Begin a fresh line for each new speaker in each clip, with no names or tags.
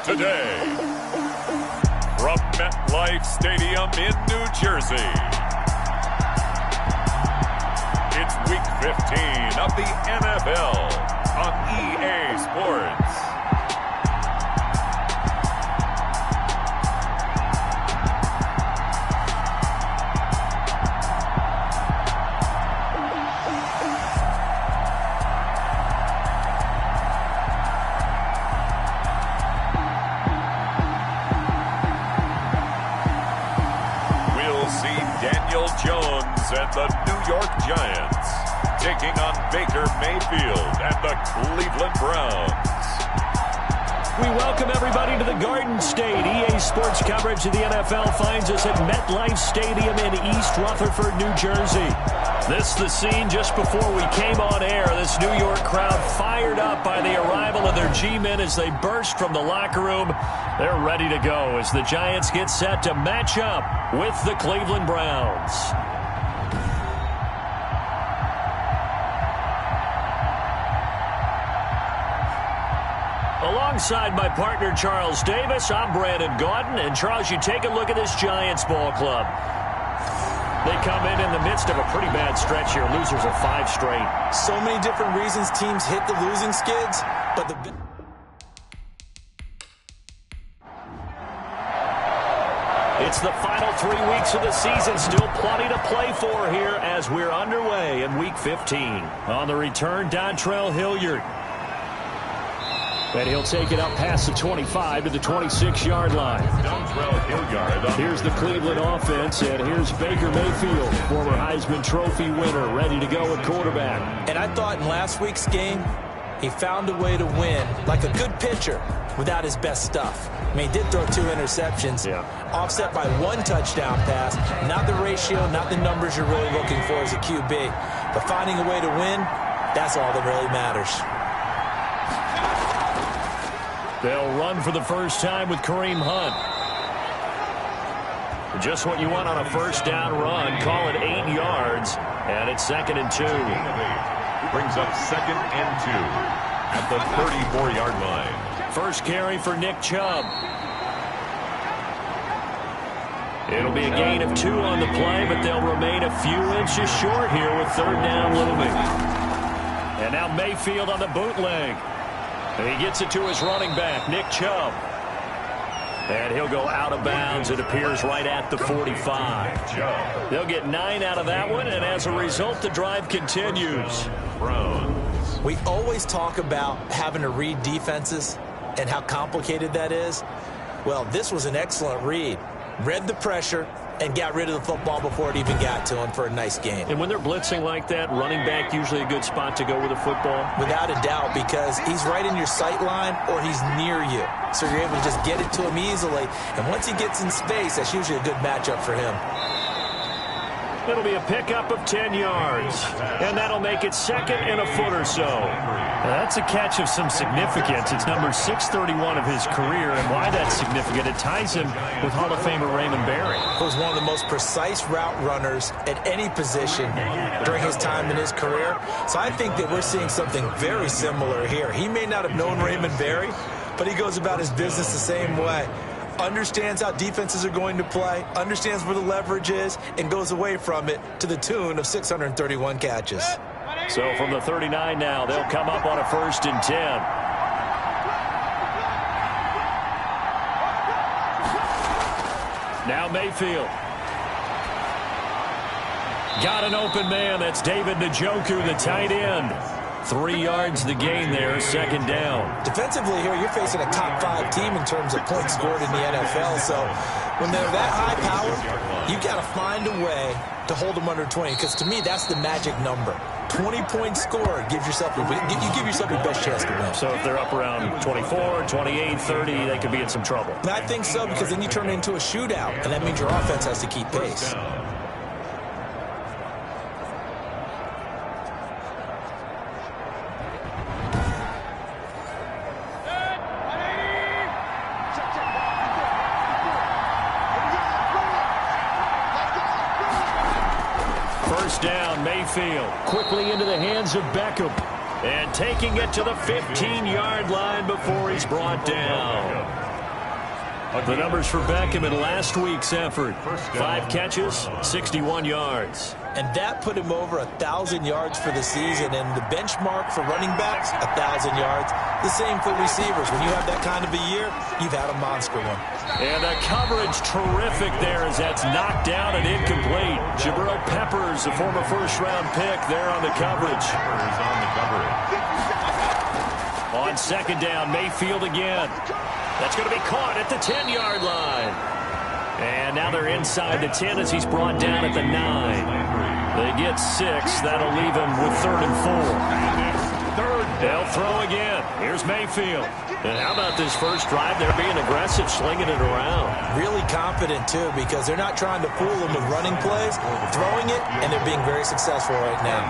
Today, from MetLife Stadium in New Jersey, it's Week 15 of the NFL on EA Sports. Jones and the New York Giants taking on Baker Mayfield and the Cleveland Browns.
We welcome everybody to the Garden State. EA Sports coverage of the NFL finds us at MetLife Stadium in East Rutherford, New Jersey. This is the scene just before we came on air. This New York crowd fired up by the arrival of their G-men as they burst from the locker room. They're ready to go as the Giants get set to match up with the Cleveland Browns. Alongside my partner, Charles Davis, I'm Brandon Gaudin. And, Charles, you take a look at this Giants ball club. They come in the midst of a pretty bad stretch here. Losers of 5 straight.
So many different reasons teams hit the losing skids, but
It's the final 3 weeks of the season. Still plenty to play for here as we're underway in Week 15. On the return, Dontrell Hilliard. And he'll take it up past the 25 to the 26-yard line.
Dontrell Hilliard.
Here's the Cleveland offense, and here's Baker Mayfield, former Heisman Trophy winner, ready to go at quarterback.
And I thought in last week's game, he found a way to win, like a good pitcher, without his best stuff. I mean, he did throw 2 interceptions, offset by 1 touchdown pass. Not the ratio, not the numbers you're really looking for as a QB. But finding a way to win, that's all that really matters.
They'll run for the first time with Kareem Hunt. Just what you want on a first down run. Call it 8 yards, and it's 2nd and 2.
Brings up 2nd and 2 at the 34-yard line.
First carry for Nick Chubb. It'll be a gain of 2 on the play, but they'll remain a few inches short here with 3rd down looming. And now Mayfield on the bootleg. And he gets it to his running back, Nick Chubb. And he'll go out of bounds. It appears right at the 45. They'll get 9 out of that one, and as a result, the drive continues.
We always talk about having to read defenses and how complicated that is. Well, this was an excellent read. Read the pressure and got rid of the football before it even got to him for a nice game.
And when they're blitzing like that, running back usually a good spot to go with a football?
Without a doubt, because he's right in your sight line or he's near you. So you're able to just get it to him easily. And once he gets in space, that's usually a good matchup for him.
It'll be a pickup of 10 yards. And that'll make it 2nd and a foot or so. Now, that's a catch of some significance. It's number 631 of his career. And why that's significant, it ties him with Hall of Famer Raymond Berry.
He was one of the most precise route runners at any position during his time in his career. So I think that we're seeing something very similar here. He may not have known Raymond Berry, but he goes about his business the same way. Understands how defenses are going to play, understands where the leverage is, and goes away from it to the tune of 631 catches.
So from the 39 now, they'll come up on a 1st and 10. Now Mayfield. Got an open man. That's David Njoku, the tight end. 3 yards the gain there, 2nd down.
Defensively here, you're facing a top 5 team in terms of points scored in the NFL. So when they're that high power, you've got to find a way to hold them under 20. Because to me, that's the magic number. 20 points scored gives yourself you give yourself your best chance to win.
So if they're up around 24, 28, 30, they could be in some trouble.
And I think so, because then you turn it into a shootout, and that means your offense has to keep pace.
First down, Mayfield quickly into the hands of Beckham. And taking it to the 15-yard line before he's brought down. The numbers for Beckham in last week's effort. 5 catches, 61 yards.
And that put him over 1,000 yards for the season. And the benchmark for running backs, 1,000 yards. The same for receivers. When you have that kind of a year, you've had a monster one.
And the coverage terrific there as that's knocked down and incomplete. Jabril Peppers, the former first-round pick, there on the coverage. On second down, Mayfield again. That's going to be caught at the 10-yard line. And now they're inside the 10 as he's brought down at the 9. They get 6. That'll leave him with 3rd and 4. They'll throw again. Here's Mayfield. And how about this first drive? They're being aggressive, slinging it around.
Really confident, too, because they're not trying to fool them with running plays, throwing it, and they're being very successful right now.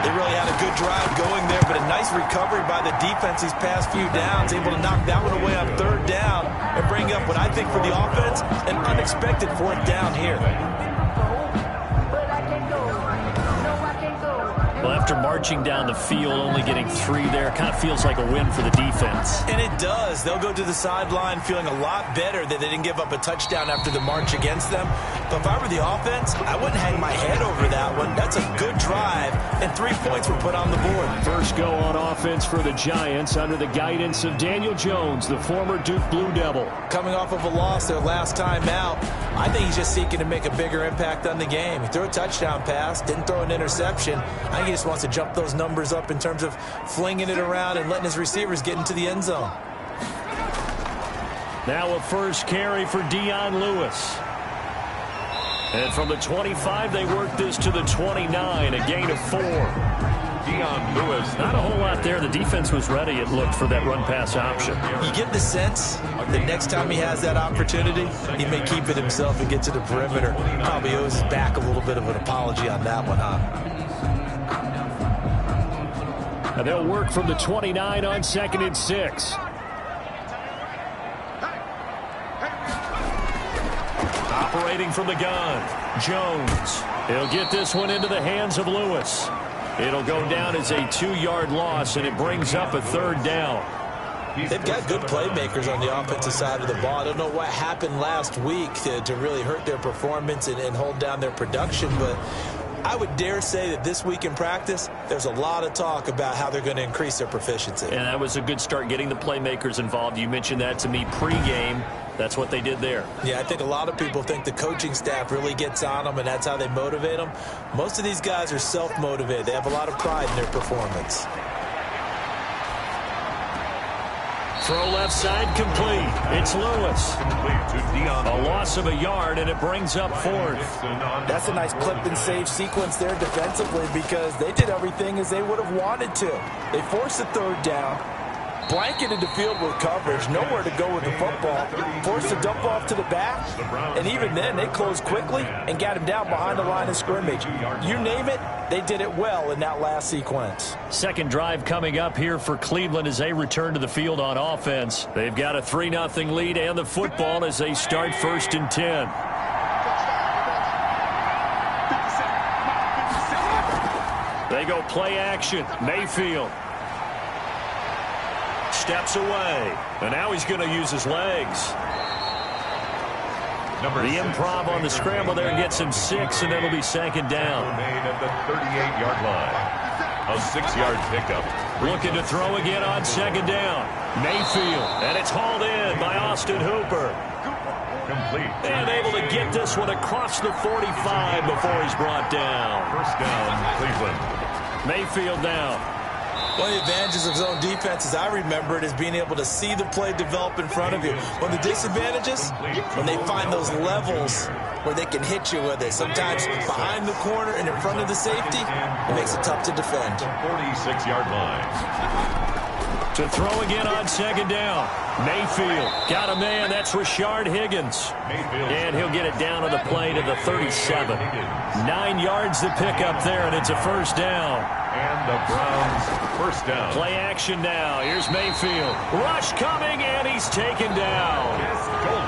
They really had a good drive going there, but a nice recovery by the defense these past few downs, able to knock that one away on 3rd down and bring up what I think for the offense, an unexpected 4th down here.
Well, after marching down the field, only getting 3 there, kind of feels like a win for the defense.
And it does. They'll go to the sideline feeling a lot better that they didn't give up a touchdown after the march against them. But if I were the offense, I wouldn't hang my head over that one. That's a good drive, and 3 points were put on the board.
First go on offense for the Giants under the guidance of Daniel Jones, the former Duke Blue Devil.
Coming off of a loss their last time out, I think he's just seeking to make a bigger impact on the game. He threw a touchdown pass, didn't throw an interception. I think he just wants to jump those numbers up in terms of flinging it around and letting his receivers get into the end zone.
Now a first carry for Dion Lewis. And from the 25, they work this to the 29, a gain of 4.
Dion Lewis.
Not a whole lot there. The defense was ready, it looked, for that run-pass option.
You get the sense that next time he has that opportunity, he may keep it himself and get to the perimeter. Probably owes his back a little bit of an apology on that one, huh?
And they'll work from the 29 on 2nd and 6. Operating from the gun, Jones. He'll get this one into the hands of Lewis. It'll go down as a 2-yard loss, and it brings up a 3rd down.
They've got good playmakers on the offensive side of the ball. I don't know what happened last week to really hurt their performance and hold down their production, but I would dare say that this week in practice, there's a lot of talk about how they're going to increase their proficiency.
And that was a good start, getting the playmakers involved. You mentioned that to me pregame. That's what they did there.
Yeah, I think a lot of people think the coaching staff really gets on them, and that's how they motivate them. Most of these guys are self-motivated. They have a lot of pride in their performance.
Throw left side complete. It's Lewis. A loss of a yard, and it brings up 4th.
That's a nice clip and save sequence there defensively because they did everything as they would have wanted to. They forced the 3rd down, blanketed the field with coverage, nowhere to go with the football, forced to dump off to the back, and even then they closed quickly and got him down behind the line of scrimmage. You name it, they did it well in that last sequence.
Second drive coming up here for Cleveland as they return to the field on offense. They've got a 3-0 lead and the football as they start 1st and 10. They go play action. Mayfield steps away, and now he's going to use his legs. The improv on the scramble there gets him 6, and it'll be 2nd down.
Made at the 38-yard line. A 6-yard pickup.
Looking to throw again on 2nd down. Mayfield, and it's hauled in by Austin Hooper.
Complete.
And able to get this one across the 45 before he's brought down.
First down, Cleveland.
Mayfield down.
One of the advantages of zone defense, as I remember it, is being able to see the play develop in front of you. One of the disadvantages, when they find those levels where they can hit you with it. Sometimes behind the corner and in front of the safety, it makes it tough to defend.
46-yard line.
To throw again on 2nd down. Mayfield got a man. That's Rashard Higgins. And he'll get it down on the play to the 37. 9 yards to pick up there, and it's a 1st down.
And the Browns first down.
Play action now. Here's Mayfield. Rush coming, and he's taken down.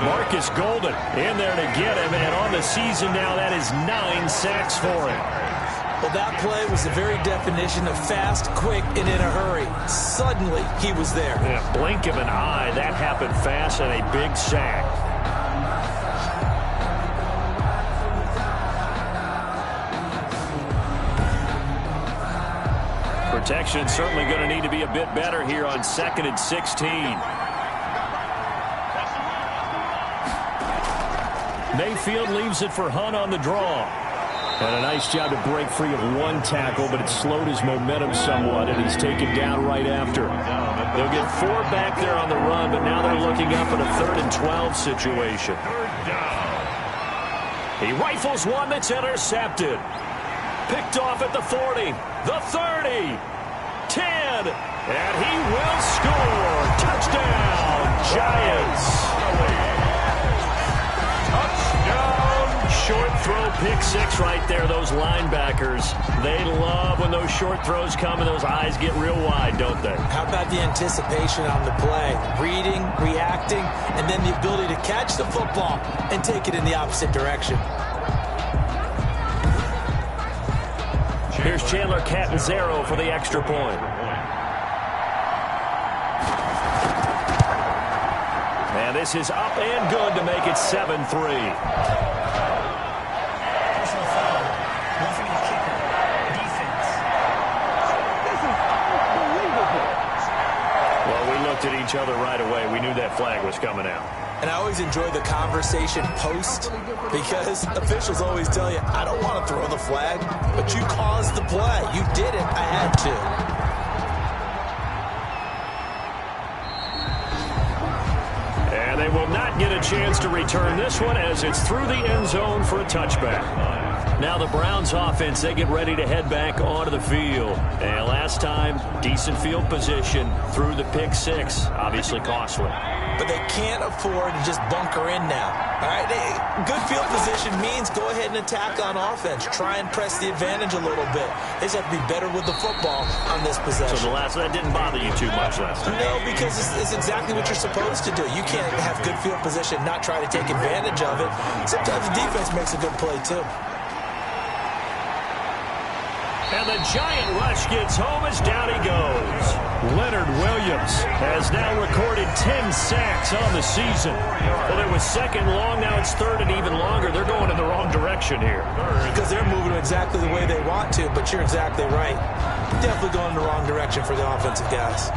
Marcus Golden in there to get him, and on the season now, that is 9 sacks for him.
Well, that play was the very definition of fast, quick, and in a hurry. Suddenly, he was there.
In a blink of an eye, that happened fast and a big sack. Protection certainly going to need to be a bit better here on 2nd and 16. Mayfield leaves it for Hunt on the draw. And a nice job to break free of one tackle, but it slowed his momentum somewhat, and he's taken down right after. They'll get 4 back there on the run, but now they're looking up at a 3rd and 12 situation. He rifles one that's intercepted. Picked off at the 40, the 30, 10, and he will score. Touchdown, Giants. Short throw, pick 6 right there. Those linebackers, they love when those short throws come and those eyes get real wide, don't they?
How about the anticipation on the play? Reading, reacting, and then the ability to catch the football and take it in the opposite direction.
Here's Chandler Catanzaro for the extra point. And this is up and good to make it 7-3. At each other right away. We knew that flag was coming out.
And I always enjoy the conversation post because officials always tell you, I don't want to throw the flag, but you caused the play. You did it. I had to.
And they will not get a chance to return this one as it's through the end zone for a touchback. Now the Browns offense, they get ready to head back onto the field. And last time, decent field position through the pick 6, obviously costly.
But they can't afford to just bunker in now. All right, good field position means go ahead and attack on offense. Try and press the advantage a little bit. They just have to be better with the football on this possession.
So that didn't bother you too much last time?
No, because it's exactly what you're supposed to do. You can't have good field position, not try to take advantage of it. Sometimes the defense makes a good play, too.
And the Giant rush gets home as down he goes. Leonard Williams has now recorded 10 sacks on the season. Well, it was 2nd long, now it's 3rd and even longer. They're going in the wrong direction here.
Because they're moving exactly the way they want to, but you're exactly right. Definitely going in the wrong direction for the offensive guys.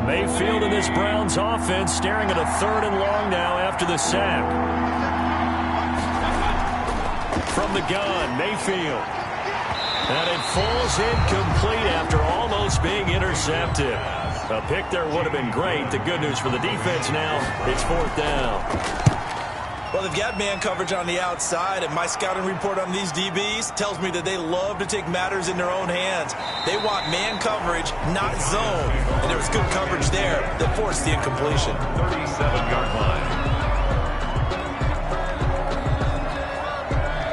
Mayfield in this Browns offense staring at a 3rd and long now after the sack. From the gun, Mayfield. And it falls incomplete after almost being intercepted. A pick there would have been great. The good news for the defense now, it's 4th down.
Well, they've got man coverage on the outside, and my scouting report on these DBs tells me that they love to take matters in their own hands. They want man coverage, not zone. And there was good coverage there that forced the incompletion.
37-yard line.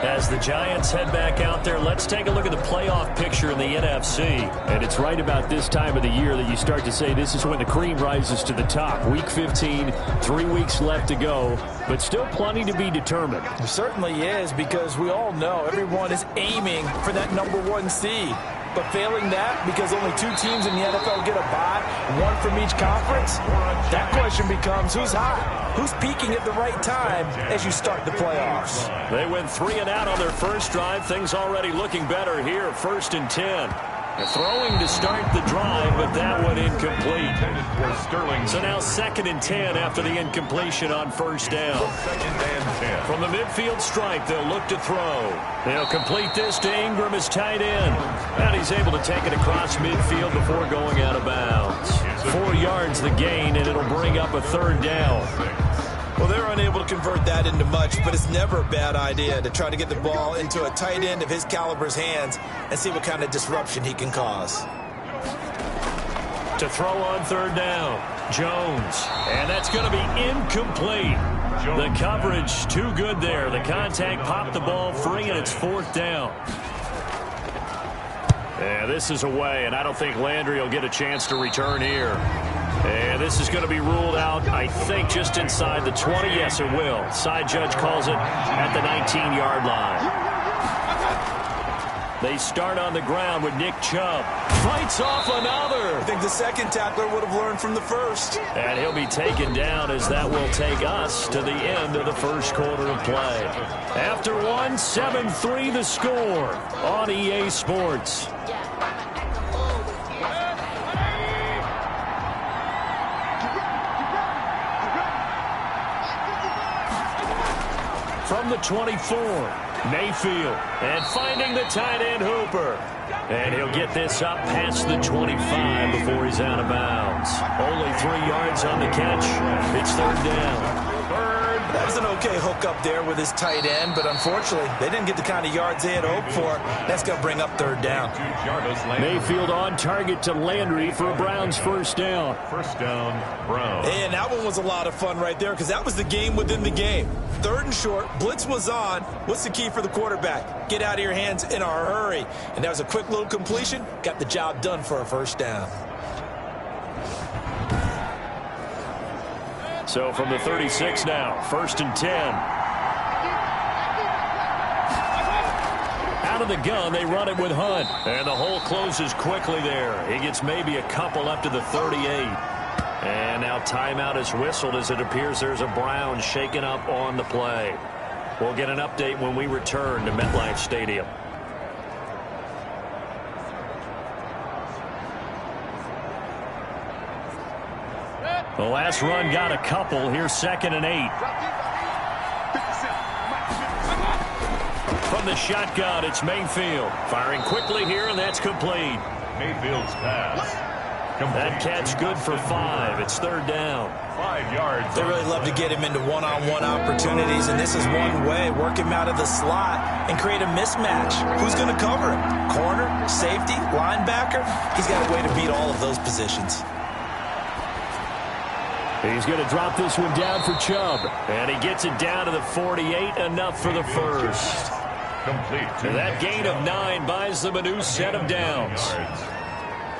As the Giants head back out there, let's take a look at the playoff picture in the NFC. And it's right about this time of the year that you start to say this is when the cream rises to the top. Week 15, 3 weeks left to go, but still plenty to be determined.
There certainly is, because we all know everyone is aiming for that #1 seed. But failing that, because only 2 teams in the NFL get a bye, 1 from each conference, that question becomes who's hot? Who's peaking at the right time as you start the playoffs?
They went 3 and out on their first drive. Things already looking better here. 1st and 10. They're throwing to start the drive, but that one incomplete. So now 2nd and 10 after the incompletion on 1st down. From the midfield stripe, they'll look to throw. They'll complete this to Ingram as tight end. And he's able to take it across midfield before going out of bounds. 4 yards the gain, and it'll bring up a 3rd down.
Well, they're unable to convert that into much, but it's never a bad idea to try to get the ball into a tight end of his caliber's hands and see what kind of disruption he can cause.
To throw on 3rd down, Jones. And that's going to be incomplete. The coverage too good there. The contact popped the ball free, and it's 4th down. And this is away, and I don't think Landry will get a chance to return here. And this is going to be ruled out, I think, just inside the 20. Yes, it will. Side judge calls it at the 19-yard line. They start on the ground with Nick Chubb. Fights off another.
I think the second tackler would have learned from the first.
And he'll be taken down as that will take us to the end of the first quarter of play. After one, 7-3 the score on EA Sports. From the 24, Mayfield, and finding the tight end Hooper. And he'll get this up past the 25 before he's out of bounds. Only 3 yards on the catch. It's third down.
That was an okay hook up there with his tight end, but unfortunately, they didn't get the kind of yards they had hoped for. That's going to bring up third down.
Mayfield on target to Landry for a Browns first down.
First down, Browns.
And that one was a lot of fun right there because that was the game within the game. Third and short, blitz was on. What's the key for the quarterback? Get out of your hands in a hurry. And that was a quick little completion. Got the job done for a first down.
So from the 36 now, first and 10. Out of the gun, they run it with Hunt. And the hole closes quickly there. He gets maybe a couple up to the 38. And now timeout is whistled as it appears there's a Brown shaken up on the play. We'll get an update when we return to MetLife Stadium. The last run got a couple. Here's 2nd and 8. From the shotgun, it's Mayfield. Firing quickly here, and that's complete.
Mayfield's pass.
That catch good for 5. It's third down.
5 yards.
They really love to get him into one-on-one opportunities, and this is one way. Work him out of the slot and create a mismatch. Who's going to cover him? Corner, safety, linebacker? He's got a way to beat all of those positions.
He's going to drop this one down for Chubb. And he gets it down to the 48, enough for the first.
Complete.
And that gain of 9 buys them a new set of downs.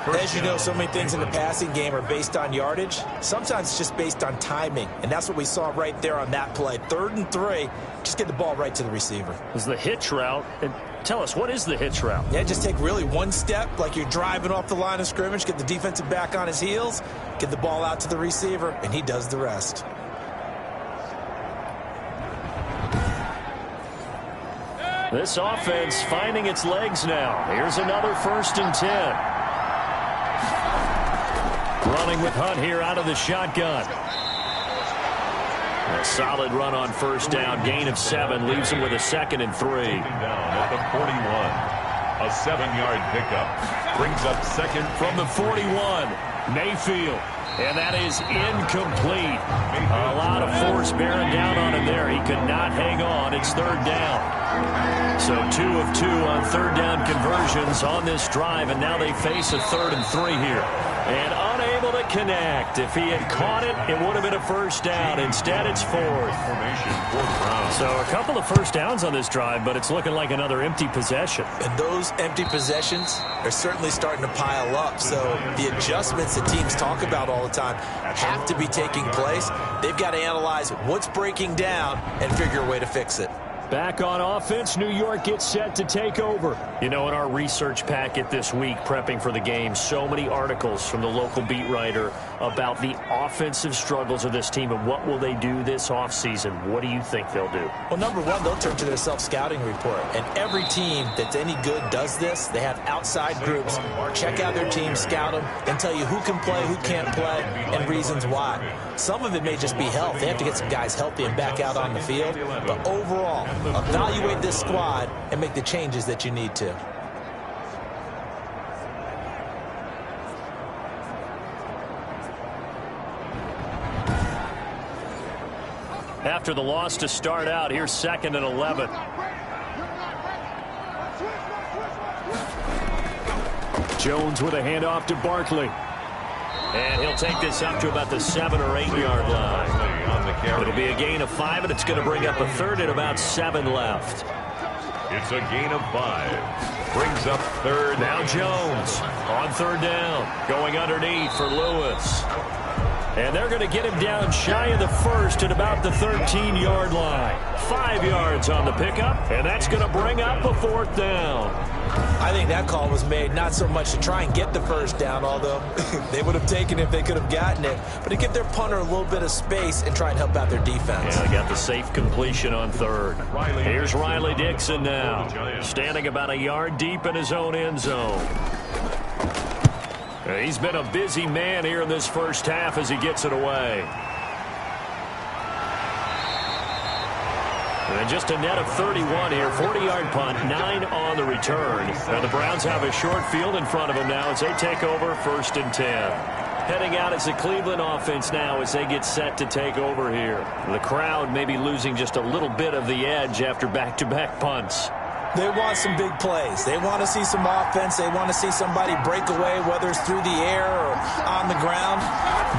As you know, so many things in the passing game are based on yardage. Sometimes it's just based on timing. And that's what we saw right there on that play. 3rd and 3, just get the ball right to the receiver.
It was the hitch route. And tell us, what is the hitch route?
Yeah, just take really one step like you're driving off the line of scrimmage, get the defensive back on his heels, get the ball out to the receiver, and he does the rest.
This offense finding its legs now. Here's another 1st and 10. Running with Hunt here out of the shotgun. A solid run on first down. Gain of 7 leaves him with a 2nd and 3.
Down at the 41. A 7-yard pickup. Brings up 2nd
from the 41. Mayfield. And that is incomplete. A lot of force bearing down on him there. He could not hang on. It's third down. So 2 of 2 on third down conversions on this drive. And now they face a 3rd and 3 here. And unable to connect. If he had caught it, it would have been a first down. Instead, it's 4th. So a couple of first downs on this drive, but it's looking like another empty possession.
And those empty possessions are certainly starting to pile up. So the adjustments that teams talk about all the time have to be taking place. They've got to analyze what's breaking down and figure a way to fix it.
Back on offense, New York gets set to take over. You know, in our research packet this week, prepping for the game, so many articles from the local beat writer about the offensive struggles of this team and what will they do this offseason. What do you think they'll do?
Well, number one, they'll turn to their self-scouting report. And every team that's any good does this. They have outside groups. Check out their team, scout them, and tell you who can play, who can't play, and reasons why. Some of it may just be health. They have to get some guys healthy and back out on the field. But overall, evaluate this squad and make the changes that you need to.
After the loss to start out, here's 2nd and 11. Jones with a handoff to Barkley. And he'll take this up to about the 7 or 8 yard line. It'll be a gain of 5, and it's going to bring up a 3rd and about 7 left.
It's a gain of 5. Brings up third.
Now Jones on third down. Going underneath for Lewis. And they're going to get him down shy of the first at about the 13-yard line. 5 yards on the pickup, and that's going to bring up a fourth down.
I think that call was made not so much to try and get the first down, although they would have taken it if they could have gotten it, but to give their punter a little bit of space and try and help out their defense.
Yeah, they got the safe completion on third. Here's Riley Dixon now, standing about a yard deep in his own end zone. He's been a busy man here in this first half as he gets it away. And just a net of 31 here. 40-yard punt, 9 on the return. And the Browns have a short field in front of them now as they take over 1st and 10. Heading out as the Cleveland offense now as they get set to take over here. The crowd may be losing just a little bit of the edge after back-to-back punts.
They want some big plays. They want to see some offense. They want to see somebody break away, whether it's through the air or on the ground.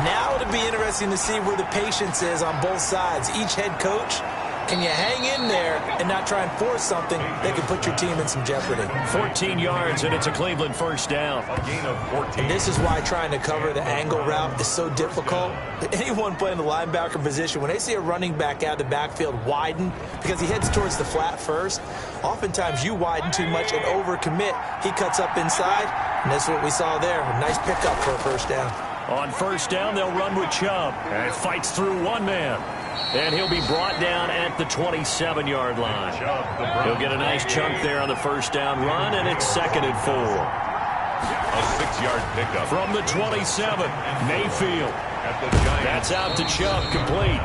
Now it'll be interesting to see where the patience is on both sides. Each head coach, can you hang in there and not try and force something that can put your team in some jeopardy?
14 yards, and it's a Cleveland first down.
A gain of 14.
And this is why trying to cover the angle route is so difficult. Anyone playing the linebacker position, when they see a running back out of the backfield widen because he heads towards the flat first, oftentimes you widen too much and overcommit. He cuts up inside, and that's what we saw there. A nice pickup for a first down.
On first down, they'll run with Chubb. And fights through one man. And he'll be brought down at the 27-yard line. He'll get a nice chunk there on the first down run, and it's 2nd and 4.
A 6-yard pickup.
From the 27, Mayfield. That's out to Chubb, complete.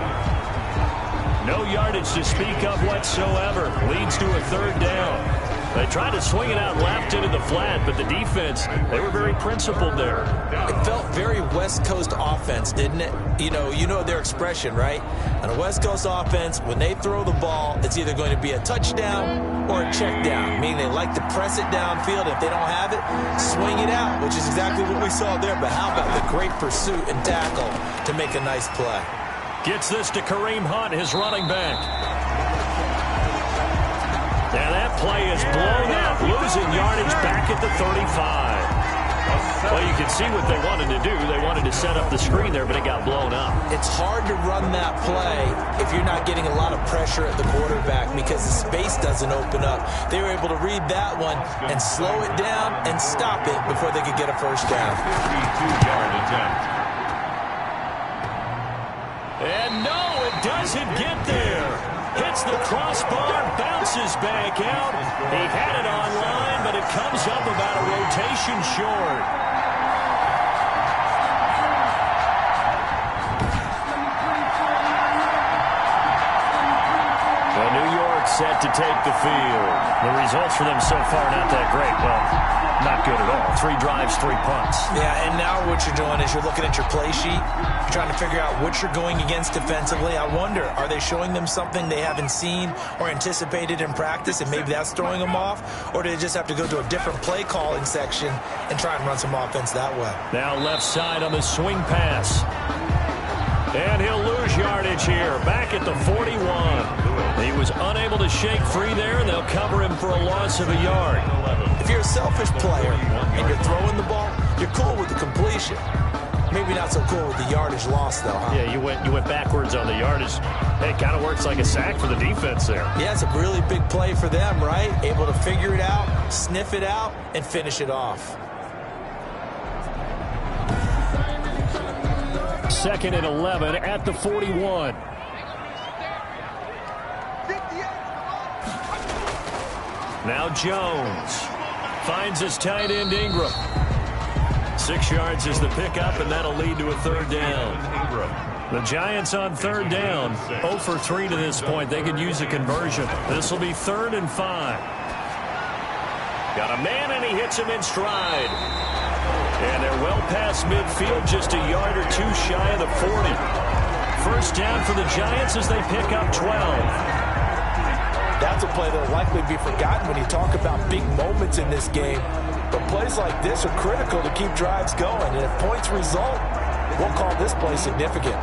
No yardage to speak of whatsoever. Leads to a 3rd down. They tried to swing it out left into the flat, but the defense, they were very principled there.
It felt very West Coast offense, didn't it? You know their expression, right? On a West Coast offense, when they throw the ball, it's either going to be a touchdown or a check down, meaning they like to press it downfield. If they don't have it, swing it out, which is exactly what we saw there. But how about the great pursuit and tackle to make a nice play?
Gets this to Kareem Hunt, his running back. Now that play is blown out, losing yardage back at the 35. Well, you can see what they wanted to do. They wanted to set up the screen there, but it got blown up.
It's hard to run that play if you're not getting a lot of pressure at the quarterback because the space doesn't open up. They were able to read that one and slow it down and stop it before they could get a first down.
52-yard attempt.
And no, it doesn't get there. Hits the crossbar, bounces back out. He had it online, but it comes up about a rotation short. Well, New York set to take the field. The results for them so far not that great. Well, not good at all. 3 drives, 3 punts.
Yeah, and now what you're doing is you're looking at your play sheet. You're trying to figure out what you're going against defensively. I wonder, are they showing them something they haven't seen or anticipated in practice, and maybe that's throwing them off? Or do they just have to go to a different play calling section and try and run some offense that way?
Now left side on the swing pass. And he'll lose yardage here. Back at the 41. He was unable to shake free there, and they'll cover him for a loss of a yard.
If you're a selfish player and you're throwing the ball, you're cool with the completion. Maybe not so cool with the yardage loss, though, huh?
Yeah, you went backwards on the yardage. Hey, it kind of works like a sack for the defense there.
Yeah, it's a really big play for them, right? Able to figure it out, sniff it out, and finish it off.
2nd and 11 at the 41. Now Jones finds his tight end Ingram. 6 yards is the pickup, and that'll lead to a 3rd down. The Giants on 3rd down, 0 for 3 to this point. They could use a conversion. This will be 3rd and 5. Got a man, and he hits him in stride. And they're well past midfield, just a yard or 2 shy of the 40. First down for the Giants as they pick up 12.
That's a play that will likely be forgotten when you talk about big moments in this game. But plays like this are critical to keep drives going. And if points result, we'll call this play significant.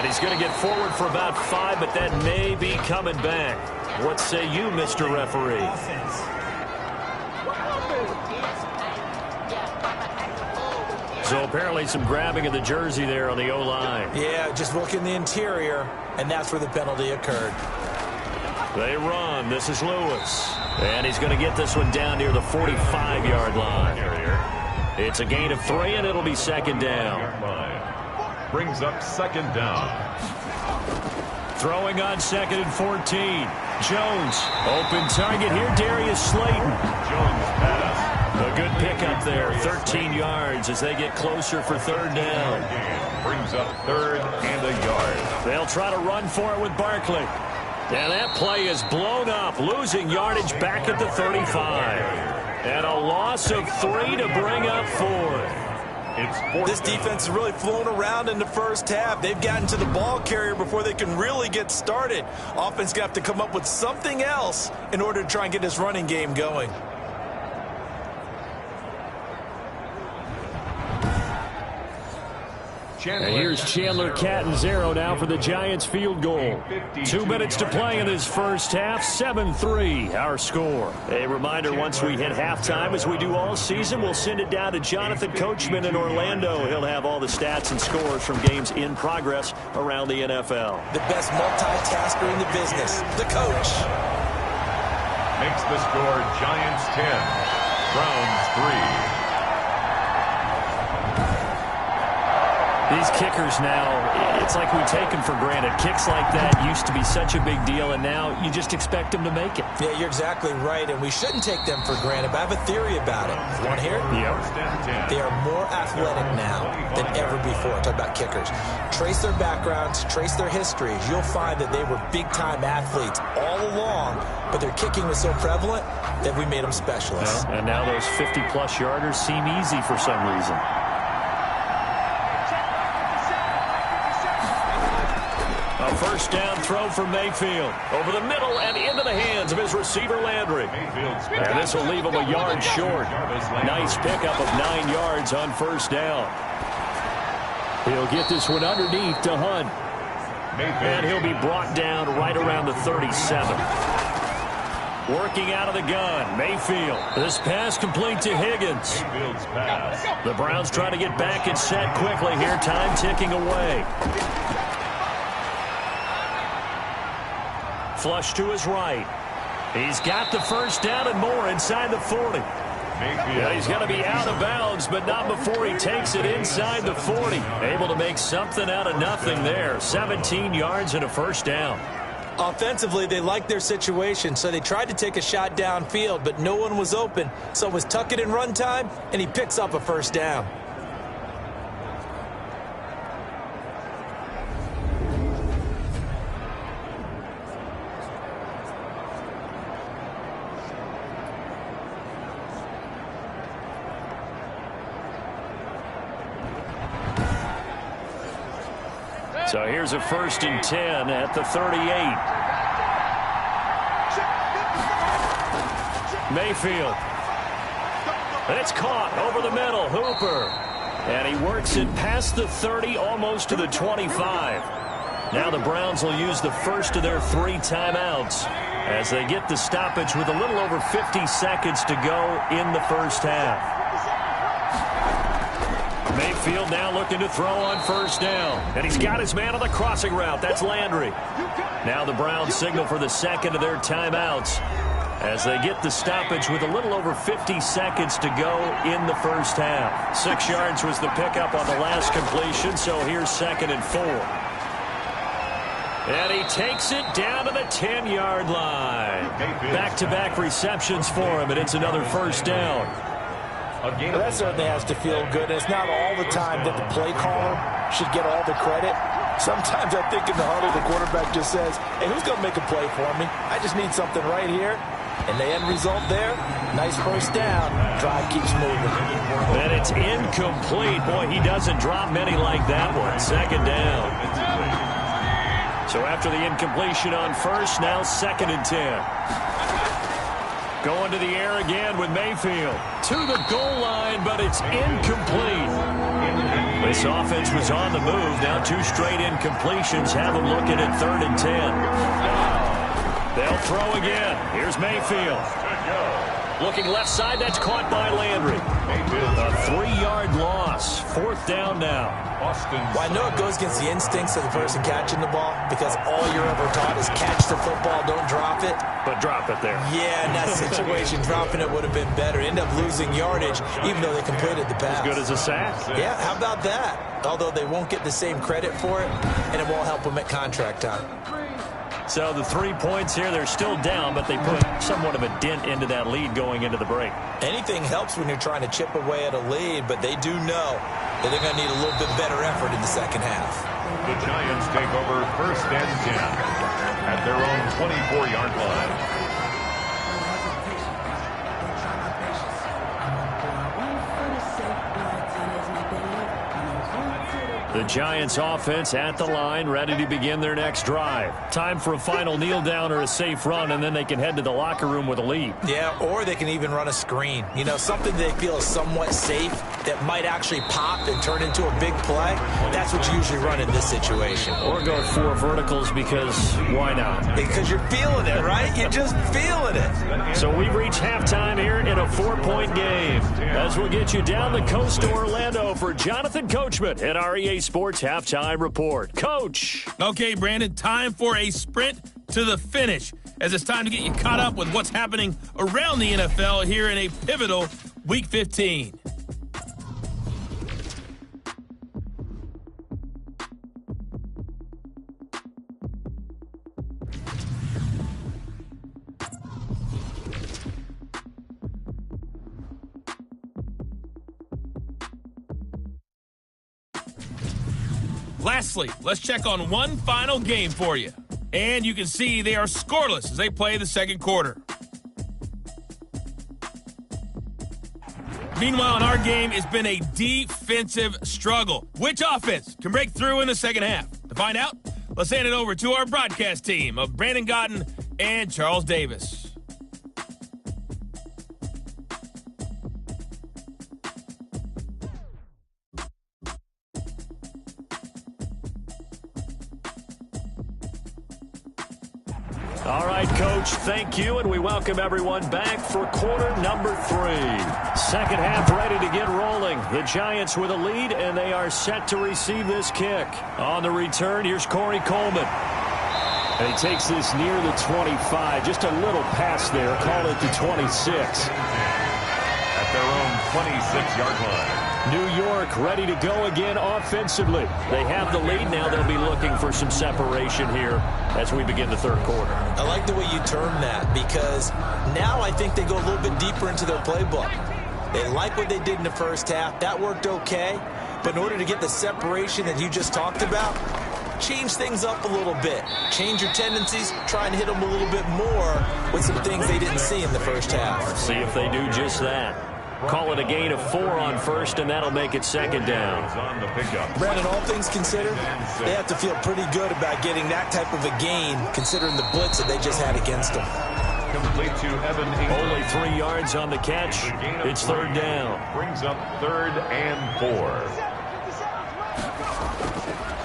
And he's going to get forward for about 5, but that may be coming back. What say you, Mr. Referee? So apparently some grabbing of the jersey there on the O-line.
Yeah, just look in the interior, and that's where the penalty occurred.
They run. This is Lewis. And he's going to get this one down near the 45-yard line. It's a gain of 3, and it'll be second down.
Brings up second down.
Throwing on 2nd and 14. Jones, open target here, Darius Slayton.
Jones pass.
A good pickup there, 13 yards as they get closer for third down.
Brings up 3rd and a yard.
They'll try to run for it with Barkley. And that play is blown up, losing yardage back at the 35. And a loss of 3 to bring up 4.
This defense has really flown around in the first half. They've gotten to the ball carrier before they can really get started. Offense got to come up with something else in order to try and get this running game going.
And here's Chandler Catanzaro now for the Giants field goal. 2 minutes to play in this first half. 7-3 our score. A reminder, once we hit halftime, as we do all season, we'll send it down to Jonathan Coachman in Orlando. He'll have all the stats and scores from games in progress around the NFL.
The best multitasker in the business, the coach.
Makes the score Giants 10, Browns 3.
These kickers now, it's like we take them for granted. Kicks like that used to be such a big deal, and now you just expect them to make it.
Yeah, you're exactly right, and we shouldn't take them for granted, but I have a theory about it. Want to hear it?
Yep.
They are more athletic now than ever before. Talk about kickers. Trace their backgrounds, trace their histories. You'll find that they were big-time athletes all along, but their kicking was so prevalent that we made them specialists.
And now those 50-plus yarders seem easy for some reason. A first down throw for Mayfield. Over the middle and into the hands of his receiver, Landry. And this will leave him a yard short. Nice pickup of 9 yards on first down. He'll get this one underneath to Hunt. And he'll be brought down right around the 37. Working out of the gun, Mayfield. This pass complete to Higgins. The Browns trying to get back and set quickly here. Time ticking away. Flush to his right. He's got the first down and more inside the 40. Yeah, he's going to be out of bounds, but not before he takes it inside the 40. Able to make something out of nothing there. 17 yards and a first down.
Offensively, they liked their situation, so they tried to take a shot downfield, but no one was open. So it was tuck it in run time, and he picks up a first down.
So here's a 1st and 10 at the 38. Mayfield. And it's caught over the middle. Hooper. And he works it past the 30, almost to the 25. Now the Browns will use the first of their 3 timeouts as they get the stoppage with a little over 50 seconds to go in the first half. Mayfield now looking to throw on first down. And he's got his man on the crossing route. That's Landry. Now the Browns signal for the second of their timeouts as they get the stoppage with a little over 50 seconds to go in the first half. 6 yards was the pickup on the last completion, so here's 2nd and 4. And he takes it down to the 10-yard line. Back-to-back receptions for him, and it's another first down.
Well, that certainly has to feel good. And it's not all the time that the play caller should get all the credit. Sometimes I think in the huddle, the quarterback just says, hey, who's going to make a play for me? I just need something right here. And the end result there, nice first down. Drive keeps moving.
And it's incomplete. Boy, he doesn't drop many like that one. 2nd down. So after the incompletion on first, now 2nd and 10. Going to the air again with Mayfield. To the goal line, but it's incomplete. This offense was on the move. Now 2 straight incompletions have them looking at 3rd and 10. They'll throw again. Here's Mayfield. Looking left side, that's caught by Landry. A 3-yard loss. 4th down now.
Well, I know it goes against the instincts of the person catching the ball because all you're ever taught is catch the football, don't drop it.
But drop it there.
Yeah, in that situation, dropping it would have been better. End up losing yardage, even though they completed the pass.
As good as a sack.
Yeah, how about that? Although they won't get the same credit for it, and it won't help them at contract time.
So the 3 points here, they're still down, but they put somewhat of a dent into that lead going into the break.
Anything helps when you're trying to chip away at a lead, but they do know that they're going to need a little bit better effort in the second half.
The Giants take over 1st and 10 at their own 24-yard line.
The Giants offense at the line, ready to begin their next drive. Time for a final kneel down or a safe run, and then they can head to the locker room with a lead.
Yeah, or they can even run a screen. You know, something they feel is somewhat safe that might actually pop and turn into a big play. That's what you usually run in this situation.
Or go 4 verticals because why not?
Because you're feeling it, right? You're just feeling it.
So we've reached halftime here in a 4-point game. As we'll get you down the coast to Orlando for Jonathan Coachman at our EA Sports Halftime Report. Coach.
Okay, Brandon, time for a sprint to the finish as it's time to get you caught up with what's happening around the NFL here in a pivotal Week 15. Lastly, let's check on one final game for you. And you can see they are scoreless as they play the second quarter. Meanwhile, in our game, it's been a defensive struggle. Which offense can break through in the second half? To find out, let's hand it over to our broadcast team of Brandon Gaudin and Charles Davis.
All right, Coach, thank you, and we welcome everyone back for quarter number 3. Second half ready to get rolling. The Giants with a lead, and they are set to receive this kick. On the return, here's Corey Coleman. And he takes this near the 25. Just a little pass there. Call it the 26.
At their own 26-yard line.
New York ready to go again offensively. They have the lead now. They'll be looking for some separation here as we begin the third quarter.
I like the way you term that because now I think they go a little bit deeper into their playbook. They like what they did in the first half. That worked okay. But in order to get the separation that you just talked about, change things up a little bit. Change your tendencies. Try and hit them a little bit more with some things they didn't see in the first half.
See if they do just that. Call it a gain of 4 on first, and that'll make it second down.
Brandon, all things considered, they have to feel pretty good about getting that type of a gain, considering the blitz that they just had against them.
Complete to Evan Ingram.
Only 3 yards on the catch. It's third down.
Brings up 3rd and 4.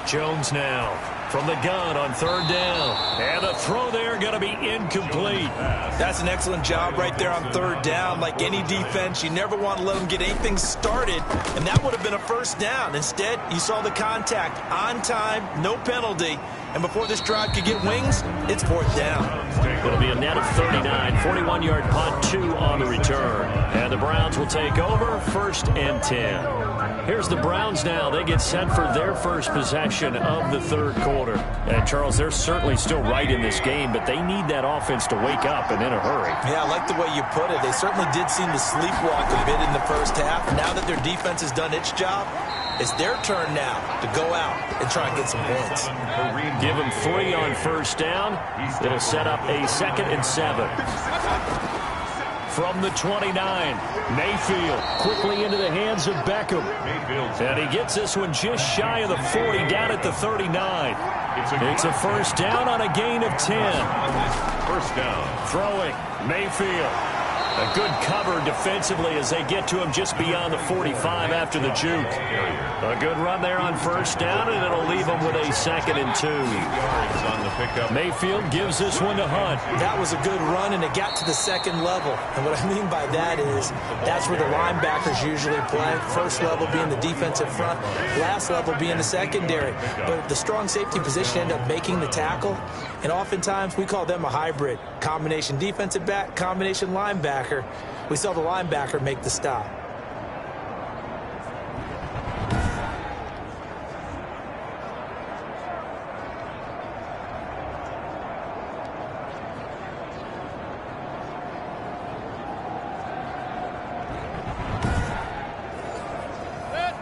Jones now from the gun on third down. And the throw there going to be incomplete.
That's an excellent job right there on third down. Like any defense, you never want to let them get anything started, and that would have been a first down. Instead, you saw the contact on time, no penalty, and before this drive could get wings, it's fourth down.
It'll be a net of 39, 41-yard punt, 2 on the return. And the Browns will take over, 1st and 10. Here's the Browns now. They get set for their first possession of the third quarter. And, Charles, they're certainly still right in this game, but they need that offense to wake up and in a hurry.
Yeah, I like the way you put it. They certainly did seem to sleepwalk a bit in the first half. Now that their defense has done its job, it's their turn now to go out and try and get some points.
Give them 3 on first down. It'll set up a 2nd and 7. From the 29, Mayfield quickly into the hands of Beckham. And he gets this one just shy of the 40, down at the 39. It's a first down on a gain of 10.
First down.
Throwing, Mayfield. A good cover defensively as they get to him just beyond the 45 after the juke. A good run there on first down, and it'll leave him with a 2nd and 2. Mayfield gives this one to Hunt.
That was a good run, and it got to the second level. And what I mean by that is that's where the linebackers usually play. First level being the defensive front, last level being the secondary. But the strong safety position ended up making the tackle, and oftentimes we call them a hybrid. Combination defensive back, combination linebacker. We saw the linebacker make the stop.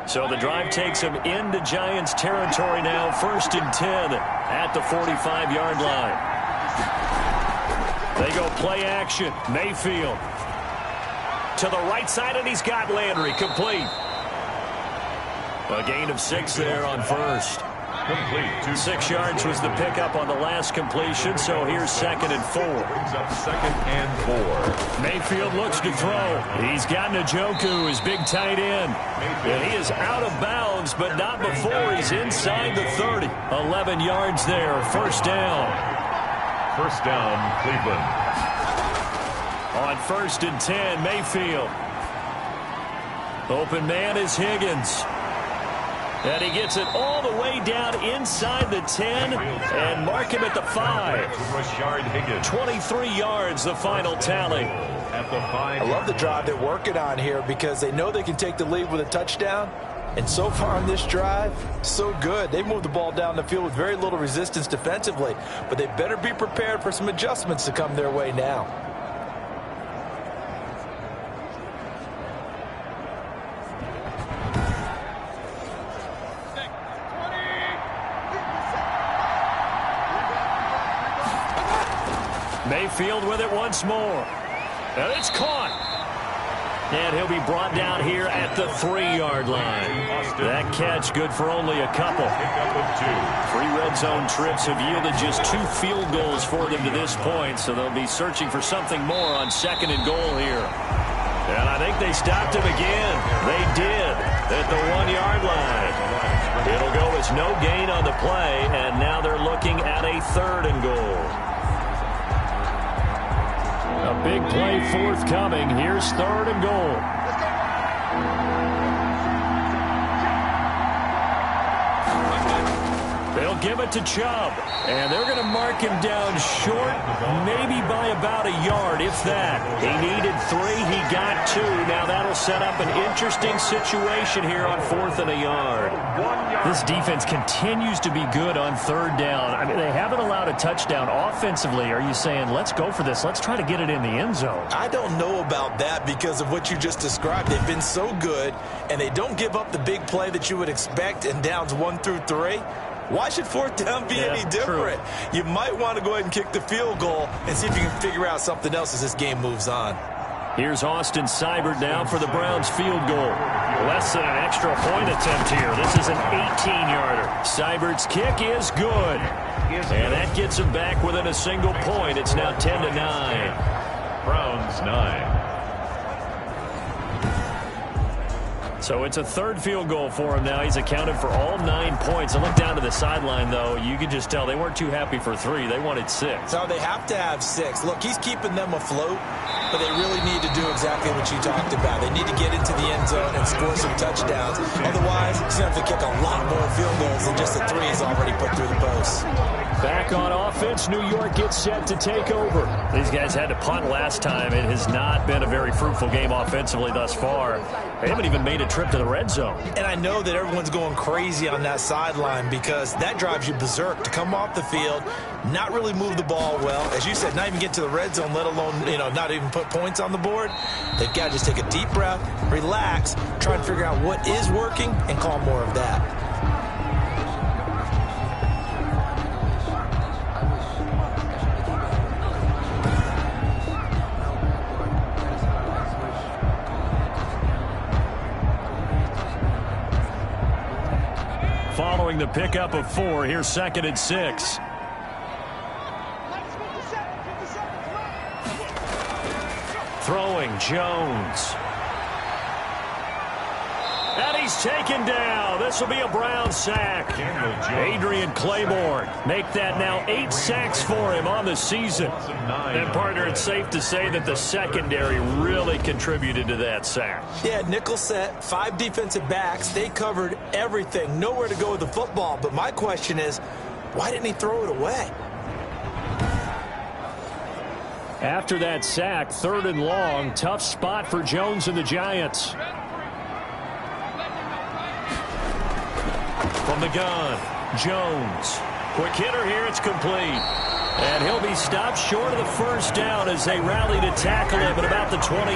So the drive takes him into Giants territory now. 1st and 10 at the 45-yard line. They go play action. Mayfield to the right side, and he's got Landry complete. A gain of 6 there on first.
Complete.
6 yards was the pickup on the last completion, so here's 2nd and 4.
Brings up 2nd and 4.
Mayfield looks to throw. He's got Njoku, his big tight end. And he is out of bounds, but not before he's inside the 30. 11 yards there, 1st down.
1st down, Cleveland.
On 1st and 10, Mayfield. Open man is Higgins. And he gets it all the way down inside the 10 and mark him at the 5.
Rashard Higgins.
23 yards, the final tally.
At the 5.
I love the drive they're working on here because they know they can take the lead with a touchdown. And so far on this drive, so good. They moved the ball down the field with very little resistance defensively. But they better be prepared for some adjustments to come their way now.
Mayfield with it once more. And it's caught. And he'll be brought down here at the 3-yard line. That catch good for only a couple. 3 red zone trips have yielded just 2 field goals for them to this point, so they'll be searching for something more on 2nd and goal here. And I think they stopped him again. They did at the 1-yard line. It'll go as no gain on the play, and now they're looking at a 3rd and goal. A big play forthcoming. Here's 3rd and goal. They'll give it to Chubb. And they're going to mark him down short, maybe by about a yard, if that. He needed 3. He got 2. Now that'll set up an interesting situation here on 4th and a yard. This defense continues to be good on 3rd down. I mean, they haven't allowed a touchdown offensively. Are you saying, let's go for this? Let's try to get it in the end zone.
I don't know about that because of what you just described. They've been so good, and they don't give up the big play that you would expect in downs 1 through 3. Why should 4th down be any different? True. You might want to go ahead and kick the field goal and see if you can figure out something else as this game moves on.
Here's Austin Seibert now for the Browns field goal. Less than an extra point attempt here. This is an 18-yarder. Seibert's kick is good. And that gets him back within a single point. It's now 10-9.
Browns 9.
So it's a 3rd field goal for him now. He's accounted for all 9 points. And look down to the sideline, though. You can just tell they weren't too happy for 3. They wanted 6.
So they have to have 6. Look, he's keeping them afloat, but they really need to do exactly what you talked about. They need to get into the end zone and score some touchdowns. Otherwise, he's going to have to kick a lot more field goals than just the 3 he's already put through the post.
Back on offense, New York gets set to take over. These guys had to punt last time. It has not been a very fruitful game offensively thus far. They haven't even made a trip to the red zone.
And I know that everyone's going crazy on that sideline because that drives you berserk to come off the field, not really move the ball well. As you said, not even get to the red zone, let alone, not even put points on the board. They've got to just take a deep breath, relax, try and figure out what is working, and call more of that.
Following the pickup of 4, here's 2nd and 6. Throwing, Jones. And he's taken down. This will be a Brown sack. Adrian Claiborne make that now 8 sacks for him on the season. And, partner, it's safe to say that the secondary really contributed to that sack.
Yeah, nickel set, 5 defensive backs. They covered everything. Nowhere to go with the football. But my question is, why didn't he throw it away?
After that sack, 3rd and long, tough spot for Jones and the Giants. From the gun, Jones. Quick hitter here, it's complete. And he'll be stopped short of the first down as they rally to tackle him at about the 28.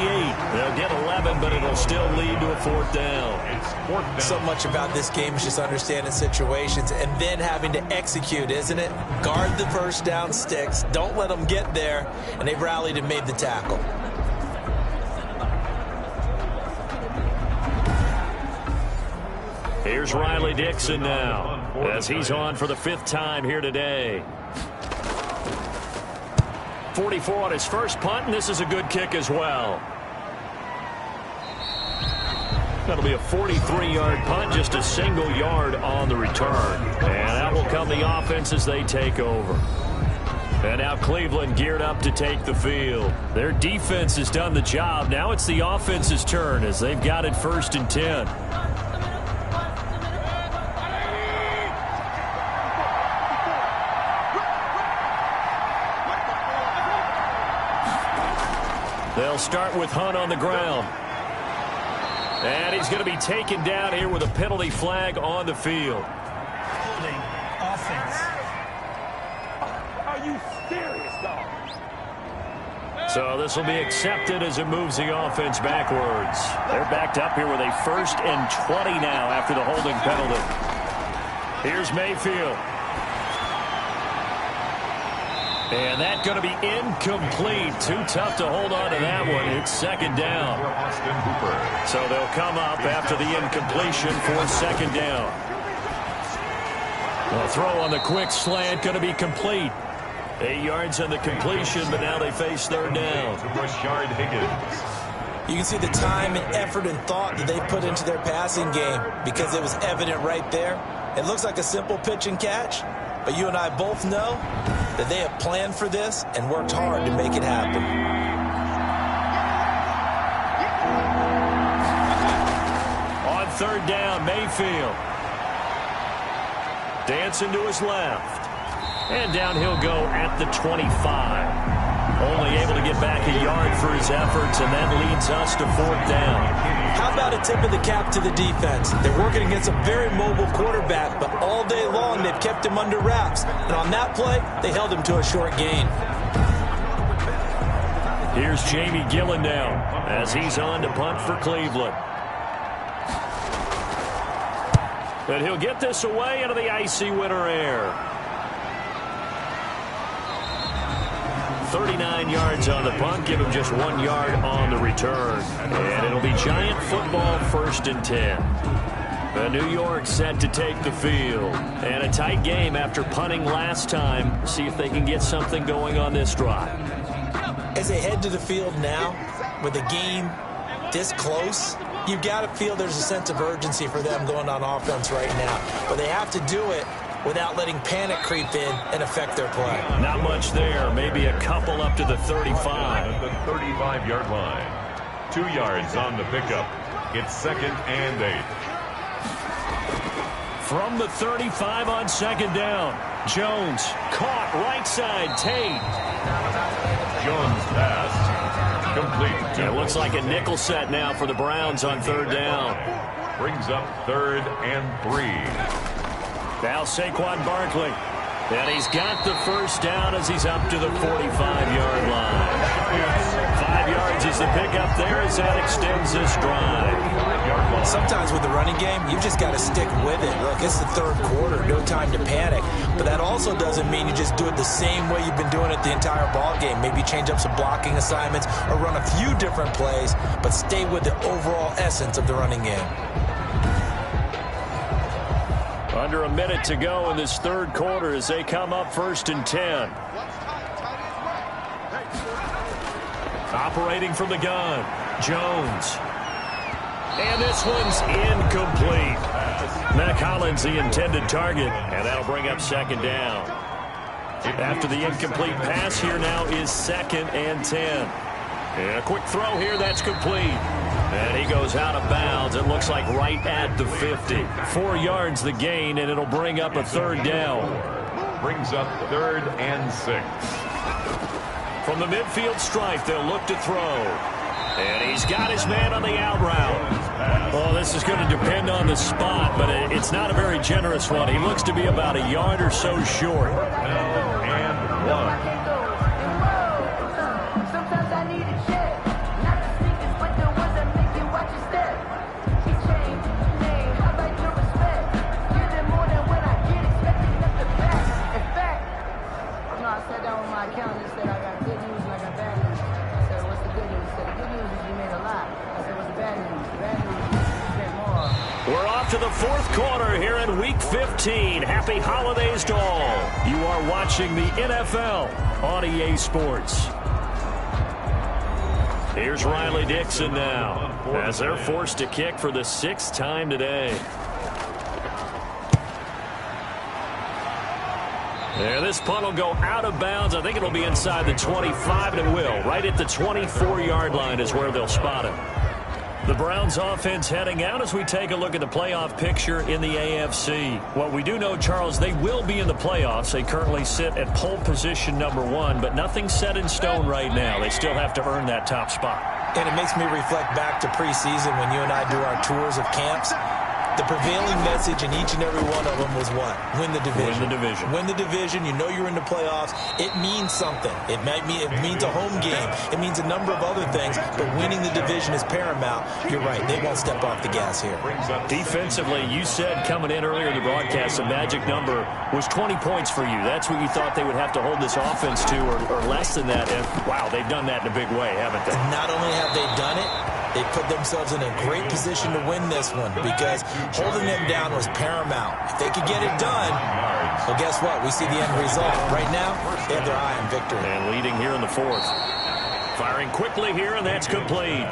They'll get 11, but it'll still lead to a 4th down.
So much about this game is just understanding situations and then having to execute, isn't it? Guard the first down sticks. Don't let them get there. And they've rallied and made the tackle.
Here's Riley Dixon now as he's on for the 5th time here today. 44 on his first punt, and this is a good kick as well. That'll be a 43-yard punt, just a single yard on the return. And that will come the offense as they take over. And now Cleveland geared up to take the field. Their defense has done the job. Now it's the offense's turn as they've got it 1st and 10. They'll start with Hunt on the ground. And he's going to be taken down here with a penalty flag on the field.
Holding offense.
Are you serious, dog?
So this will be accepted as it moves the offense backwards. They're backed up here with a 1st and 20 now after the holding penalty. Here's Mayfield. And that's going to be incomplete. Too tough to hold on to that one. It's 2nd down. So they'll come up after the incompletion for 2nd down. The throw on the quick slant going to be complete. 8 yards on the completion, but now they face 3rd down.
Rashard Higgins.
You can see the time and effort and thought that they put into their passing game because it was evident right there. It looks like a simple pitch and catch, but you and I both know that they have planned for this and worked hard to make it happen.
On 3rd down, Mayfield. Dancing to his left. And down he'll go at the 25. Only able to get back a yard for his efforts, and that leads us to 4th down.
How about a tip of the cap to the defense? They're working against a very mobile quarterback, but all day long they've kept him under wraps. And on that play, they held him to a short gain.
Here's Jamie Gillen now as he's on to punt for Cleveland. And he'll get this away into the icy winter air. 39 yards on the punt, give him just 1 yard on the return. And it'll be Giant football 1st and 10. The New York set to take the field. And a tight game after punting last time. See if they can get something going on this drive.
As they head to the field now, with the game this close, you've got to feel there's a sense of urgency for them going on offense right now. But they have to do it without letting panic creep in and affect their play.
Not much there. Maybe a couple up to the 35.
At the 35-yard line. 2 yards on the pickup. It's 2nd and 8.
From the 35 on 2nd down. Jones caught right side. Tate.
Jones passed. Complete.
It looks like a nickel set now for the Browns on 3rd down.
Brings up 3rd and 3.
Now Saquon Barkley. And he's got the first down as he's up to the 45-yard line. 5 yards is the pickup there as that extends this drive.
Sometimes with the running game, you just got to stick with it. Look, it's the 3rd quarter, no time to panic. But that also doesn't mean you just do it the same way you've been doing it the entire ball game. Maybe change up some blocking assignments or run a few different plays, but stay with the overall essence of the running game.
Under a minute to go in this 3rd quarter as they come up 1st and 10. Operating from the gun, Jones. And this one's incomplete. Mack Hollins the intended target, and that'll bring up second down. After the incomplete pass, here now is 2nd and 10. And a quick throw here, that's complete. And he goes out of bounds. It looks like right at the 50. 4 yards the gain, and it'll bring up a 3rd down.
Brings up 3rd and 6.
From the midfield stripe, they'll look to throw. And he's got his man on the out route. Well, this is going to depend on the spot, but it's not a very generous one. He looks to be about a yard or so short.
And 1.
To the 4th quarter here in Week 15. Happy holidays to all. You are watching the NFL on EA Sports. Here's Riley Dixon now as they're forced to kick for the 6th time today. And this punt will go out of bounds. I think it'll be inside the 25, and it will. Right at the 24-yard line is where they'll spot it. The Browns offense heading out as we take a look at the playoff picture in the AFC. What we do know, Charles, they will be in the playoffs. They currently sit at pole position number 1, but nothing's set in stone right now. They still have to earn that top spot.
And it makes me reflect back to preseason when you and I do our tours of camps. The prevailing message in each and every one of them was what? Win the division.
Win the division.
Win the division. You know you're in the playoffs. It means something. It means a home game. It means a number of other things, but winning the division is paramount. You're right. They won't step off the gas here.
Defensively, you said coming in earlier in the broadcast, the magic number was 20 points for you. That's what you thought they would have to hold this offense to, or less than that. And, wow, they've done that in a big way, haven't they?
Not only have they done it, they put themselves in a great position to win this one because holding them down was paramount. If they could get it done, well, guess what? We see the end result. Right now, they have their eye on victory.
And leading here in the 4th. Firing quickly here, and that's complete.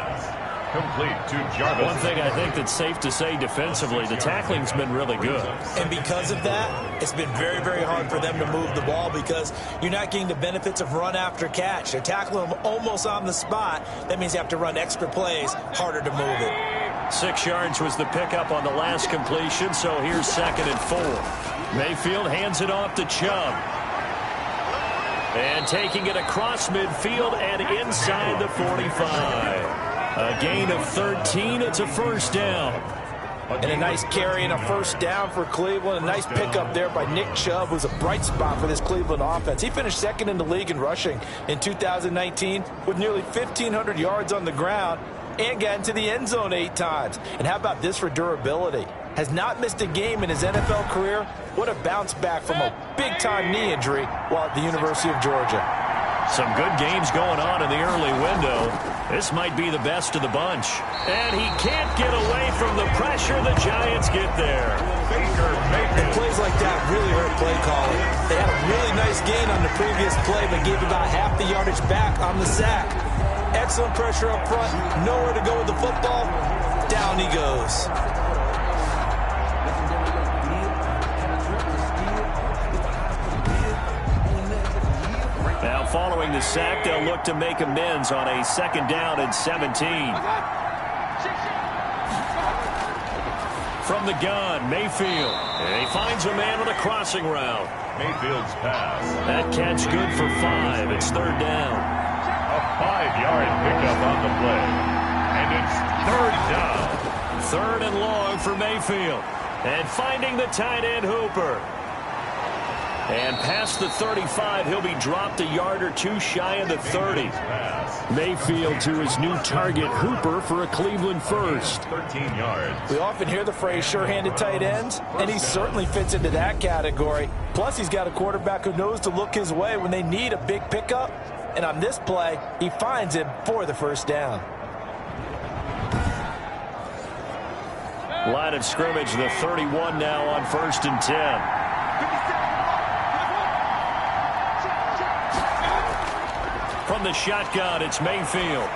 Complete to Jarvis.
One thing I think that's safe to say defensively, the tackling's been really good.
And because of that, it's been very, very hard for them to move the ball because you're not getting the benefits of run after catch. They're tackling them almost on the spot. That means you have to run extra plays, harder to move it.
6 yards was the pickup on the last completion, so here's 2nd and 4. Mayfield hands it off to Chubb. And taking it across midfield and inside the 45. A gain of 13. It's a 1st down.
And a nice carry and a 1st down for Cleveland. A nice pickup there by Nick Chubb, who's a bright spot for this Cleveland offense. He finished 2nd in the league in rushing in 2019 with nearly 1,500 yards on the ground and got into the end zone 8 times. And how about this for durability? Has not missed a game in his NFL career. What a bounce back from a big-time knee injury while at the University of Georgia.
Some good games going on in the early window. This might be the best of the bunch. And he can't get away from the pressure. The Giants get there.
And plays like that really hurt play calling. They had a really nice gain on the previous play, but gave about half the yardage back on the sack. Excellent pressure up front. Nowhere to go with the football. Down he goes.
Following the sack, they'll look to make amends on a 2nd down and 17. From the gun, Mayfield. And he finds a man on a crossing route.
Mayfield's pass.
That catch good for 5. It's 3rd down.
A 5-yard pickup on the play. And it's 3rd down.
3rd and long for Mayfield. And finding the tight end, Hooper. And past the 35, he'll be dropped a yard or 2 shy of the 30. Mayfield to his new target, Hooper, for a Cleveland 1st.
13 yards.
We often hear the phrase sure-handed tight ends, and he certainly fits into that category. Plus, he's got a quarterback who knows to look his way when they need a big pickup. And on this play, he finds him for the 1st down.
Line of scrimmage, the 31 now on 1st and 10. From the shotgun, it's Mayfield.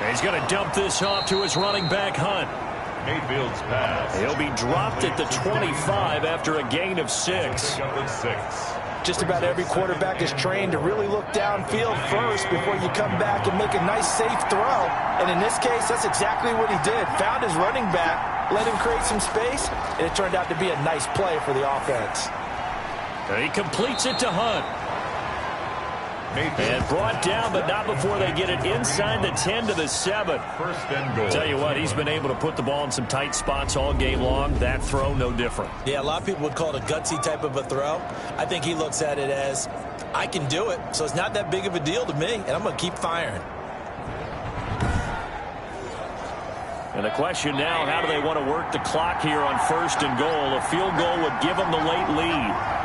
He's going to dump this off to his running back, Hunt.
Mayfield's pass.
He'll be dropped at the 25 after a gain of 6.
Just about every quarterback is trained to really look downfield first before you come back and make a nice, safe throw. And in this case, that's exactly what he did. Found his running back, let him create some space, and it turned out to be a nice play for the offense.
And he completes it to Hunt. And brought down, but not before they get it inside the 10 to the 7.
First and goal.
Tell you what, he's been able to put the ball in some tight spots all game long. That throw, no different.
Yeah, a lot of people would call it a gutsy type of a throw. I think he looks at it as, I can do it, so it's not that big of a deal to me, and I'm going to keep firing.
And the question now, how do they want to work the clock here on first and goal? A field goal would give them the late lead.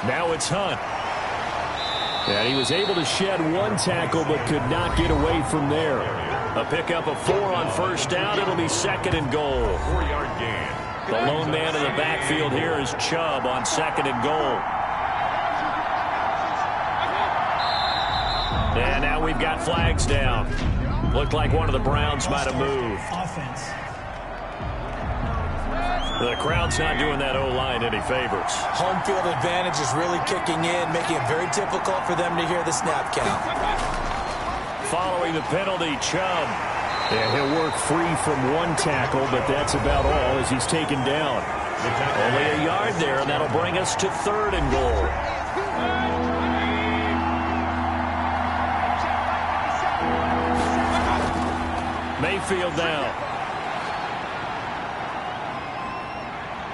Now it's Hunt. And he was able to shed one tackle but could not get away from there. A pickup of 4 on first down. It'll be second and goal.
4-yard gain.
The lone man in the backfield here is Chubb on second and goal. And now we've got flags down. Looked like one of the Browns might have moved.
Offense.
The crowd's not doing that O-line any favors.
Home field advantage is really kicking in, making it very difficult for them to hear the snap count.
Following the penalty, Chubb. And he'll work free from one tackle, but that's about all as he's taken down. Only a yard there, and that'll bring us to third and goal. Mayfield now.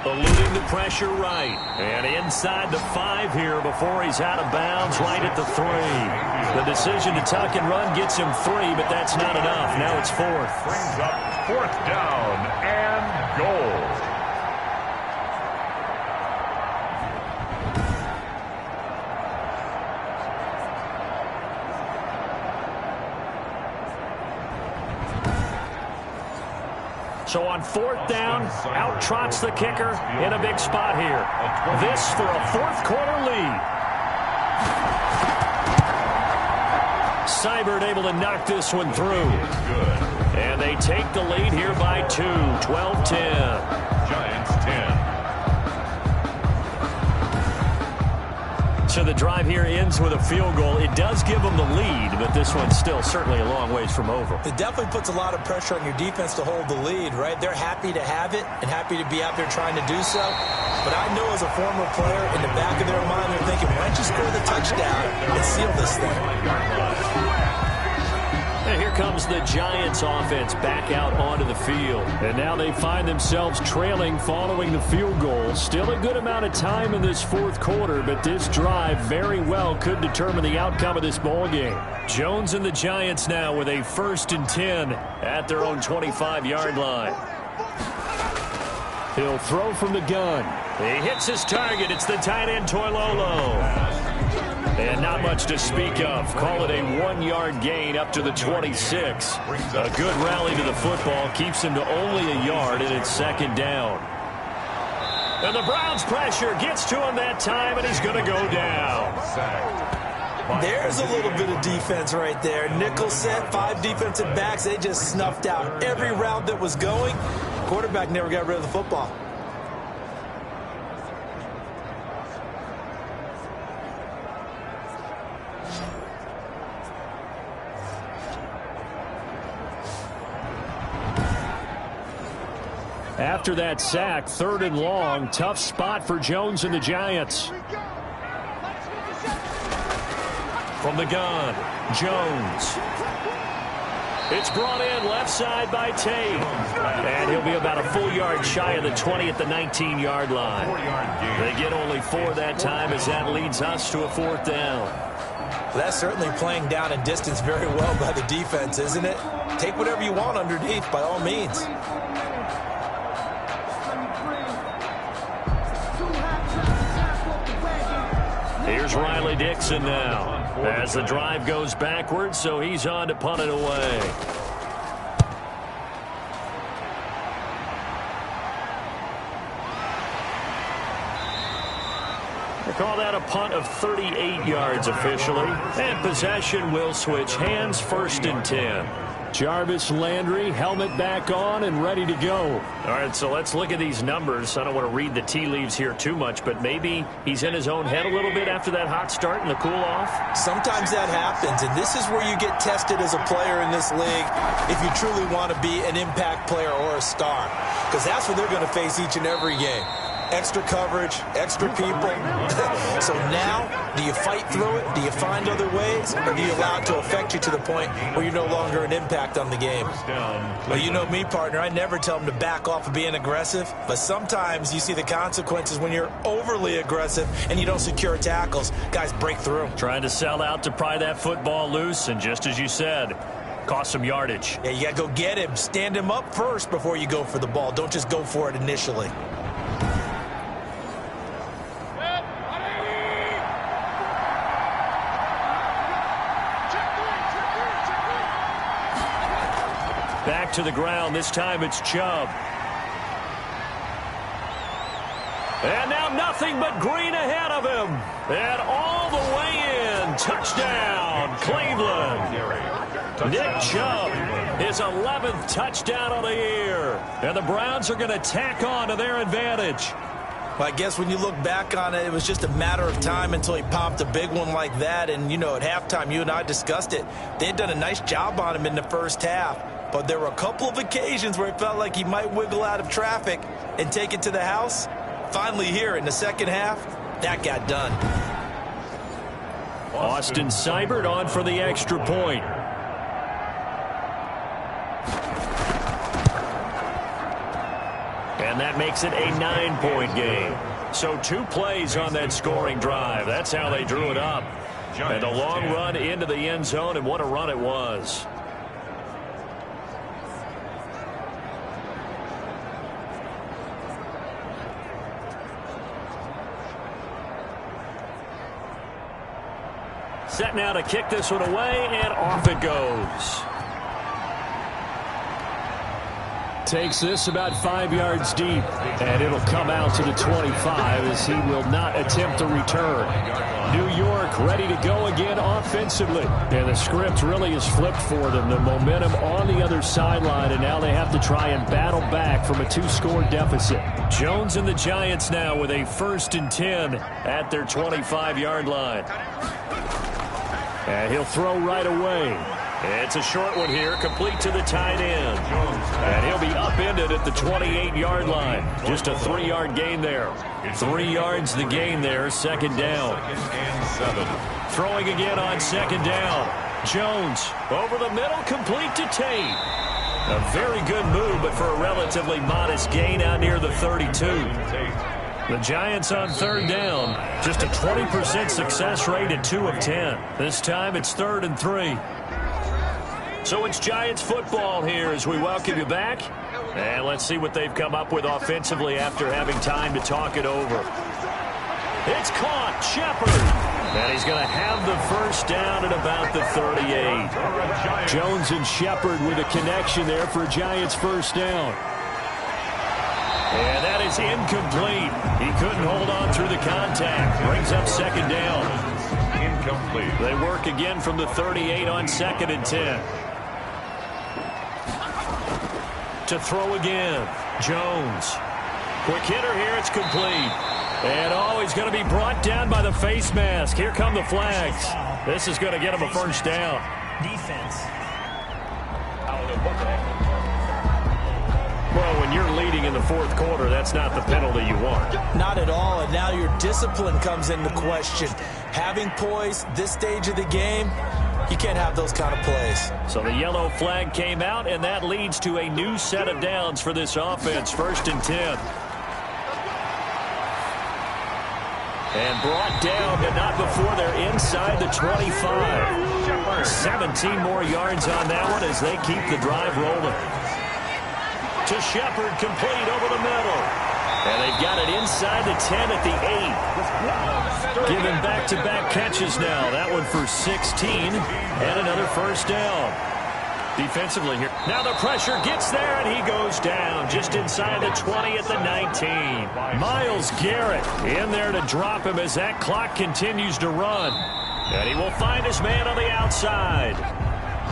Eluding the pressure right. And inside the 5 here before he's out of bounds right at the 3. The decision to tuck and run gets him 3, but that's not enough. Now it's 4th.
Brings up 4th down and goal.
So on 4th down, out trots the kicker in a big spot here. This for a 4th quarter lead. Seibert able to knock this one through. And they take the lead here by 2, 12-10.
Giants 10.
So the drive here ends with a field goal. It does give them the lead, but this one's still certainly a long ways from over.
It definitely puts a lot of pressure on your defense to hold the lead, right? They're happy to have it and happy to be out there trying to do so. But I know as a former player, in the back of their mind, they're thinking, why don't you score the touchdown and seal this thing?
And here comes the Giants offense back out onto the field. And now they find themselves trailing following the field goal. Still a good amount of time in this 4th quarter, but this drive very well could determine the outcome of this ball game. Jones and the Giants now with a 1st and 10 at their own 25-yard line. He'll throw from the gun. He hits his target. It's the tight end Toilolo. And not much to speak of. Call it a 1-yard gain up to the 26. A good rally to the football keeps him to only a yard, and it's 2nd down. And the Browns pressure gets to him that time, and he's going to go down.
There's a little bit of defense right there. Nickel set, 5 defensive backs. They just snuffed out every route that was going. Quarterback never got rid of the football.
After that sack, 3rd and long, tough spot for Jones and the Giants. From the gun, Jones. It's brought in left side by Tate. And he'll be about a full yard shy of the 20 at the 19-yard line. They get only 4 that time as that leads us to a 4th down.
That's certainly playing down and distance very well by the defense, isn't it? Take whatever you want underneath, by all means.
Here's Riley Dixon now as the drive goes backwards, so he's on to punt it away. call that a punt of 38 yards officially. And possession will switch hands, 1st and 10. Jarvis Landry, helmet back on and ready to go. All right, so let's look at these numbers. I don't want to read the tea leaves here too much, but maybe he's in his own head a little bit after that hot start and the cool-off.
Sometimes that happens, and this is where you get tested as a player in this league if you truly want to be an impact player or a star, because that's what they're going to face each and every game. Extra coverage, extra people. So now, do you fight through it? Do you find other ways? Or do you allow it to affect you to the point where you're no longer an impact on the game? Well, you know me, partner. I never tell them to back off of being aggressive. But sometimes you see the consequences when you're overly aggressive and you don't secure tackles. Guys break through.
Trying to sell out to pry that football loose, and just as you said, cost some yardage.
Yeah, you got to go get him. Stand him up first before you go for the ball. Don't just go for it initially.
Back to the ground. This time it's Chubb. And now nothing but green ahead of him. And all the way in. Touchdown, Cleveland. Nick Chubb, his 11th touchdown of the year. And the Browns are going to tack on to their advantage.
Well, I guess when you look back on it, it was just a matter of time until he popped a big one like that. And, you know, at halftime, you and I discussed it. They had done a nice job on him in the first half. But there were a couple of occasions where it felt like he might wiggle out of traffic and take it to the house. Finally here in the second half, that got done.
Austin Seibert on for the extra point. And that makes it a 9-point game. So 2 plays on that scoring drive. That's how they drew it up. And a long run into the end zone, and what a run it was. Set now to kick this one away, and off it goes. Takes this about 5 yards deep, and it'll come out to the 25 as he will not attempt to return. New York ready to go again offensively. And the script really is flipped for them. The momentum on the other sideline, and now they have to try and battle back from a 2-score deficit. Jones and the Giants now with a 1st and 10 at their 25-yard line. And he'll throw right away. It's a short one here, complete to the tight end. And he'll be upended at the 28-yard line. Just a 3-yard gain there. 3 yards the gain there, 2nd down. Throwing again on 2nd down. Jones over the middle, complete to Tate. A very good move, but for a relatively modest gain out near the 32. The Giants on 3rd down. Just a 20% success rate at 2 of 10. This time it's 3rd and 3. So it's Giants football here as we welcome you back. And let's see what they've come up with offensively after having time to talk it over. It's caught. Shepard. And he's going to have the 1st down at about the 38. Jones and Shepard with a connection there for Giants 1st down. And that is incomplete. He couldn't hold on through the contact. Brings up 2nd down. Incomplete. They work again from the 38 on 2nd and 10. To throw again. Jones. Quick hitter here. It's complete. And he's going to be brought down by the face mask. Here come the flags. This is going to get him a 1st down.
Defense.
Well, when you're leading in the 4th quarter, that's not the penalty you want.
Not at all, and now your discipline comes into question. Having poise this stage of the game, you can't have those kind of plays.
So the yellow flag came out, and that leads to a new set of downs for this offense. 1st and 10. And brought down, but not before they're inside the 25. 17 more yards on that one as they keep the drive rolling. To Shepard, complete over the middle. And they've got it inside the 10 at the 8. Giving back-to-back catches now. That one for 16 and another 1st down. defensively here. Now the pressure gets there, and he goes down just inside the 20 at the 19. Myles Garrett in there to drop him as that clock continues to run. And he will find his man on the outside.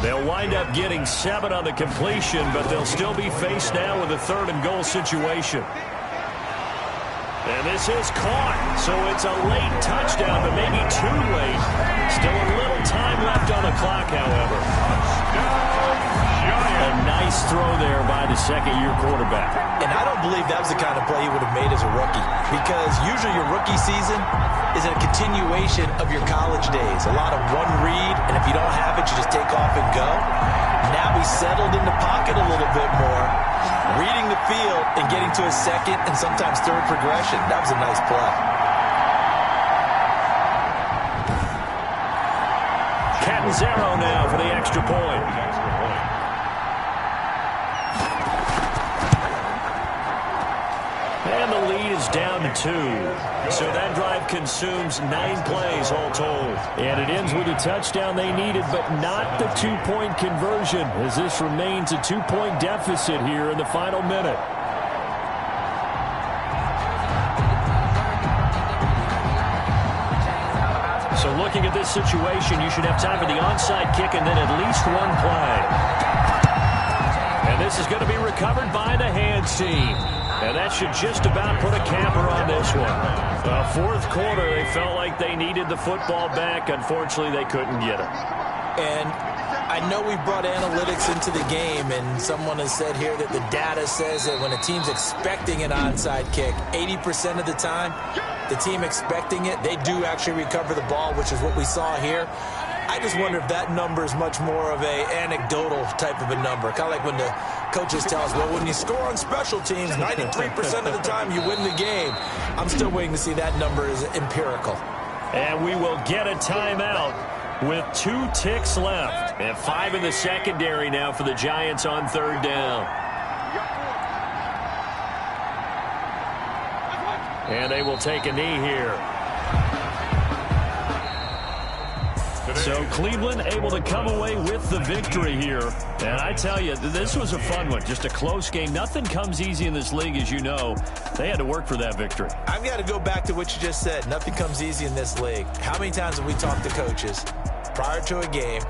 They'll wind up getting 7 on the completion, but they'll still be faced now with a 3rd and goal situation. And this is caught, so it's a late touchdown, but maybe too late. Still a little time left on the clock, however. A nice throw there by the second-year quarterback.
And I don't believe that was the kind of play he would have made as a rookie, because usually your rookie season is a continuation of your college days. A lot of one read, and if you don't have it, you just take off and go. Now he's settled in the pocket a little bit more, reading the field and getting to his second and sometimes third progression. That was a nice play.
Catanzaro now for the extra point. And the lead is down to 2. So that drive consumes 9 plays all told. And it ends with a touchdown they needed, but not the 2-point conversion, as this remains a 2-point deficit here in the final minute. So looking at this situation, you should have time for the onside kick and then at least 1 play. And this is going to be recovered by the hands team. And that should just about put a capper on this one. Fourth quarter, they felt like they needed the football back. Unfortunately, they couldn't get it.
And I know we brought analytics into the game, and someone has said here that the data says that when a team's expecting an onside kick, 80% of the time, the team expecting it, they do actually recover the ball, which is what we saw here. I just wonder if that number is much more of a anecdotal type of a number. Kind of like when the coaches tell us, well, when you score on special teams, 93% of the time you win the game. I'm still waiting to see that number is empirical.
And we will get a timeout with 2 ticks left. And 5 in the secondary now for the Giants on 3rd down. And they will take a knee here. So Cleveland able to come away with the victory here. And I tell you, this was a fun one. Just a close game. Nothing comes easy in this league, as you know. They had to work for that victory.
I've got to go back to what you just said. Nothing comes easy in this league. How many times have we talked to coaches prior to a game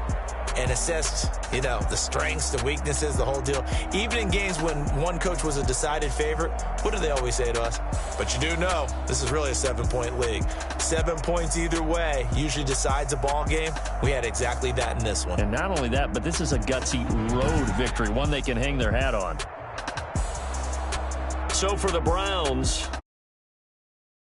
and assessed, the strengths, the weaknesses, the whole deal? Even in games when one coach was a decided favorite, what do they always say to us? But you do know, this is really a 7-point league. 7 points either way usually decides a ball game. We had exactly that in this one.
And not only that, but this is a gutsy road victory, one they can hang their hat on. So for the Browns,